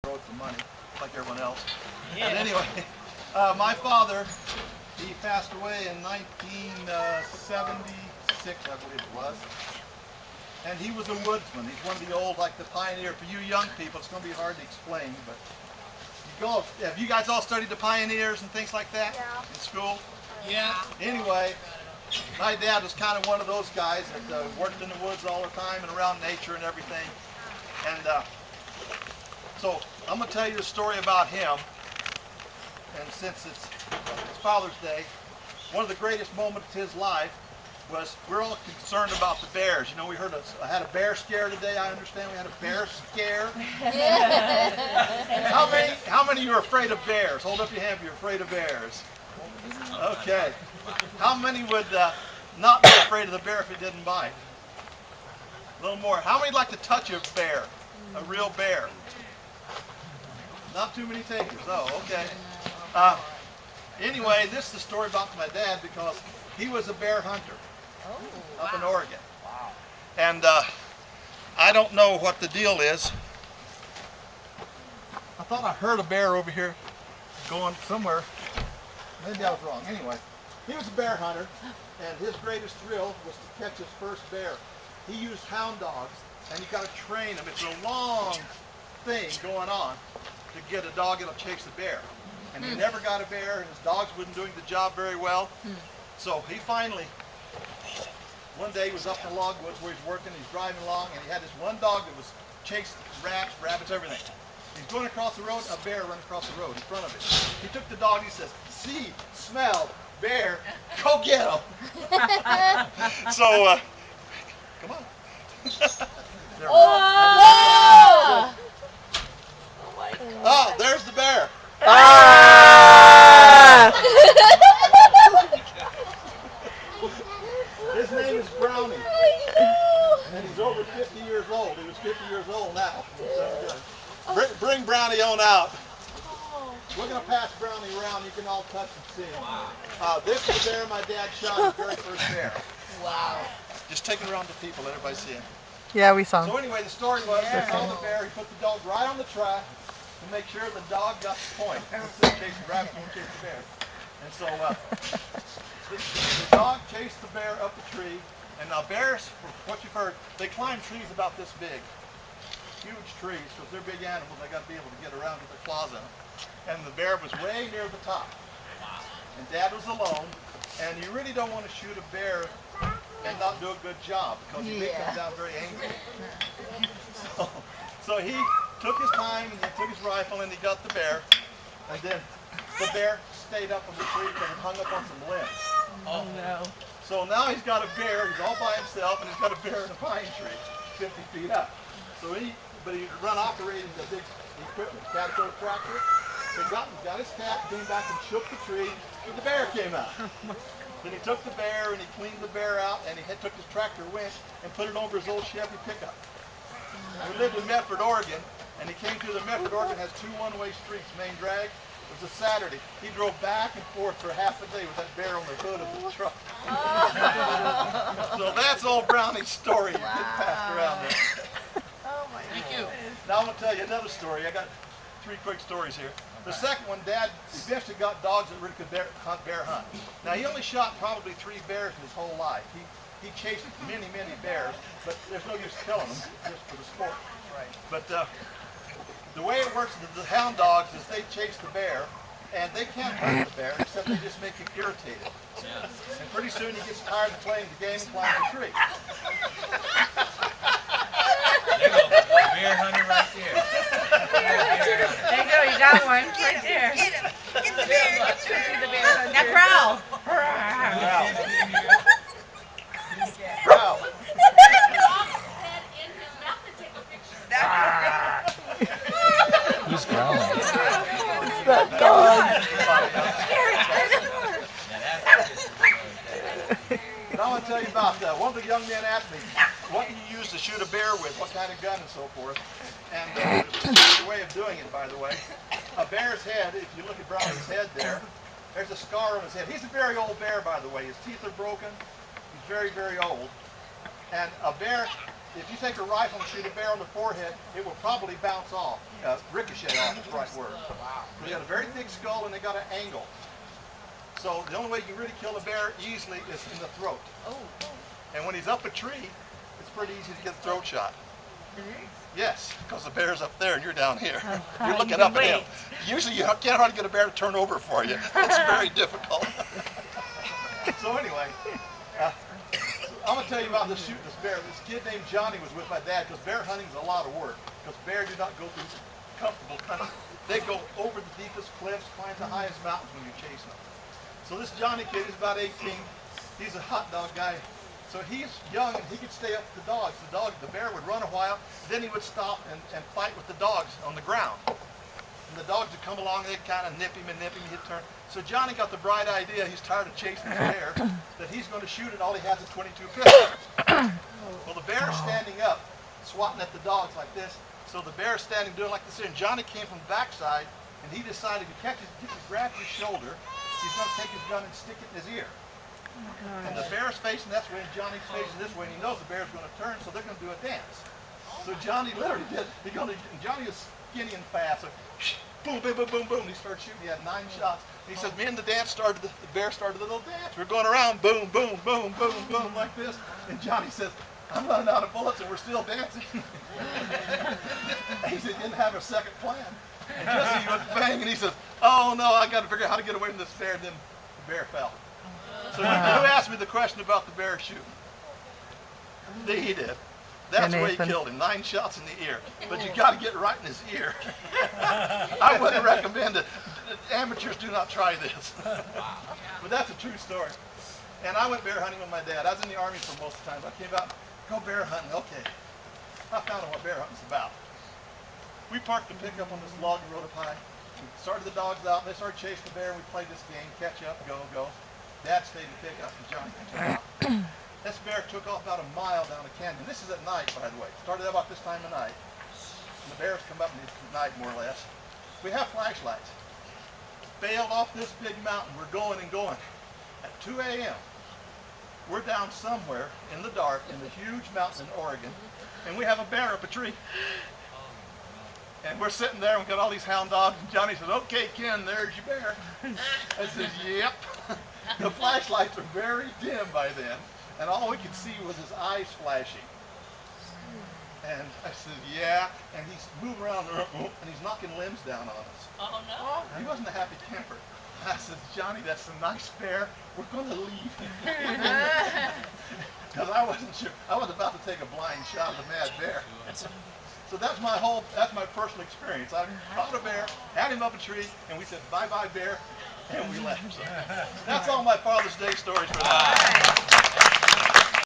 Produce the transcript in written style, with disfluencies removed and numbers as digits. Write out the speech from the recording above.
road for money, like everyone else. Yeah. But anyway, my father, he passed away in 1976, I believe it was. And he was a woodsman. He's one of the old, like the pioneer. For you young people, it's going to be hard to explain, but have you guys all studied the pioneers and things like that in school? Yeah. Anyway, my dad was kind of one of those guys that worked in the woods all the time and around nature and everything. And so I'm going to tell you a story about him. And since it's Father's Day, one of the greatest moments of his life was we're all concerned about the bears. You know, we I had a bear scare today. I understand we had a bear scare. How many of you are afraid of bears? Hold up your hand if you're afraid of bears. Okay. How many would not be afraid of the bear if it didn't bite? A little more. How many would like to touch a bear? A real bear? Not too many takers. Oh, okay. Anyway, this is the story about my dad because he was a bear hunter up in Oregon. Wow. And I don't know what the deal is. I thought I heard a bear over here going somewhere. Maybe I was wrong. Anyway, he was a bear hunter, and his greatest thrill was to catch his first bear. He used hound dogs, and you got to train them. It's a long thing going on to get a dog that'll chase the bear. And he never got a bear, and his dogs wasn't doing the job very well. So he finally, one day he was up in the log woods where he's working, he's driving along, and he had this one dog that was chasing rats, rabbits, everything. He's going across the road, a bear ran across the road in front of him. He took the dog, he says, see, smell, bear, go get him. So, come on. Oh, there's the bear. His name is Brownie. And he's over 50 years old. He was 50 years old now. Bring Brownie on out. We're going to pass Brownie around. You can all touch and see. This is the bear my dad shot, his very first bear. Wow. Just take it around to people, let everybody see him. Yeah, we saw him. So anyway, the story was, he found the bear, he put the dog right on the track to make sure the dog got the point. Instead of chasing the rabbit, he won't chase the bear. And so the dog chased the bear up the tree, and now bears, from what you've heard, they climb trees about this big. Huge trees, because they're big animals, they got to be able to get around with their claws in them. And the bear was way near the top. And Dad was alone, and you really don't want to shoot a bear and not do a good job, because he may come down very angry. So he took his time, and he took his rifle, and he got the bear, and then the bear stayed up on the tree because it hung up on some limbs. Oh no. So now he's got a bear, he's all by himself, and he's got a bear in a pine tree, 50 feet up. So he run operating the big equipment, Caterpillar tractor. He got his cat, came back and shook the tree, and the bear came out. Then he took the bear and he cleaned the bear out, and he took his tractor winch and put it over his old Chevy pickup. We lived in Medford, Oregon, and he came through the Medford, Oregon, has two one-way streets, main drag. It was a Saturday. He drove back and forth for half a day with that bear on the hood of the truck. So that's old Brownie's story. You get passed around there. Oh my God. Now I'm going to tell you another story. I got three quick stories here. The second one, Dad eventually got dogs that really could bear hunt. Now he only shot probably 3 bears in his whole life. He chased many bears, but there's no use killing them just for the sport. Right. But the way it works with the hound dogs is they chase the bear, and they can't hurt the bear, except they just make him irritated. Yeah. And pretty soon he gets tired of playing the game and climbs the tree. There goes the bear hunter right there. There you go, you got one right there. Get him! Get the bear! Get the bear. Now growl. Growl. Who's growling? That dog. And I want to tell you about one of the young men asked me, what do you use to shoot a bear with? What kind of gun and so forth? And there's a special way of doing it, by the way. A bear's head, if you look at Brownie's head there's a scar on his head. He's a very old bear, by the way. His teeth are broken. He's very old. And a bear if you take a rifle and shoot a bear on the forehead, it will probably bounce off, ricochet off is the right word. They got a very thick skull and they got an angle. So the only way you can really kill a bear easily is in the throat. And when he's up a tree, it's pretty easy to get a throat shot. Yes, because the bear's up there and you're down here. You're looking up at him. Usually you can't hardly get a bear to turn over for you. It's very difficult. So anyway, I'm going to tell you about shooting this bear. This kid named Johnny was with my dad because bear hunting is a lot of work. Because bears do not go through comfortable country. They go over the deepest cliffs, climb the highest mountains when you're chasing them. So this Johnny kid is about 18. He's a hot dog guy. So he's young and he could stay up with the dogs. The bear would run a while, then he would stop and fight with the dogs on the ground. And the dogs would come along and they'd kind of nip him, he'd turn. So Johnny got the bright idea, he's tired of chasing the bear, that he's going to shoot it. All he has is 22 pistols. Well, the bear's standing up, swatting at the dogs like this. So the bear's standing doing like this, and Johnny came from the backside, and he decided to catch his, grab his shoulder, he's going to take his gun and stick it in his ear. And the bear's facing this way and Johnny's facing this way, and he knows the bear's going to turn, so they're going to do a dance. So Johnny literally did, Johnny was skinny and fast, so boom, boom, boom, boom, boom, he started shooting. He had 9 shots. He said, me and the bear started a little dance. We're going around, boom, boom, boom, boom, boom, like this. And Johnny says, I'm running out of bullets and we're still dancing. He said, he didn't have a second plan. And just as he went bang, and he says, oh no, I got to figure out how to get away from this bear. And then the bear fell. So who asked me the question about the bear shooting? He did. That's the way he killed him, 9 shots in the ear. But you got to get right in his ear. I wouldn't recommend it. Amateurs do not try this. But that's a true story. And I went bear hunting with my dad. I was in the Army for most of the time. I came out, go bear hunting. Okay. I found out what bear hunting's about. We parked the pickup on this log road up high. We started the dogs out. They started chasing the bear. We played this game, catch up, go, go. Dad stayed in the pickup and Johnny took off. This bear took off about a mile down the canyon. This is at night, by the way. Started about this time of night. And the bears come up in the night, more or less. We have flashlights. Bailed off this big mountain. We're going and going. At 2 a.m., we're down somewhere in the dark in the huge mountain in Oregon, and we have a bear up a tree. And we're sitting there and we got all these hound dogs, and Johnny says, okay, Ken, there's your bear. I says, yep. The flashlights are very dim by then, and all we could see was his eyes flashing. And I said, yeah, and he's moving around the room, and he's knocking limbs down on us. Oh no. He wasn't a happy camper. I said, Johnny, that's a nice bear. We're going to leave. Because I wasn't sure. I was about to take a blind shot at the mad bear. So that's my personal experience. I caught a bear, had him up a tree, and we said, bye-bye, bear, and we left. So that's all my Father's Day stories for now.